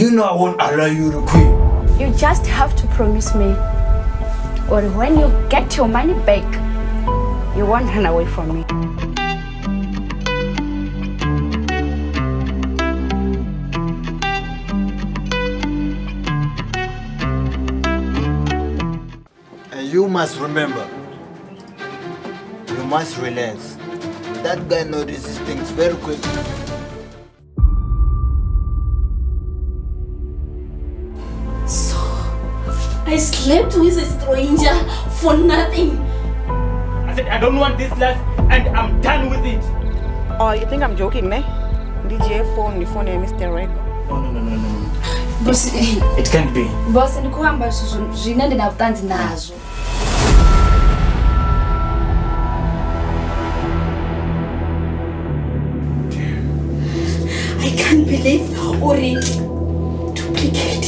You know I won't allow you to quit. You just have to promise me, or when you get your money back, you won't run away from me. And you must remember, you must relax. That guy notices things very quickly. So, I slept with a stranger for nothing. I said I don't want this life and I'm done with it. Oh, you think I'm joking, ne? DJ phone, the phone, Mr. Red. No. Boss, It can't be. boss, ndikuamba zvinende navutanzi nazvo. I can't believe Uri duplicate.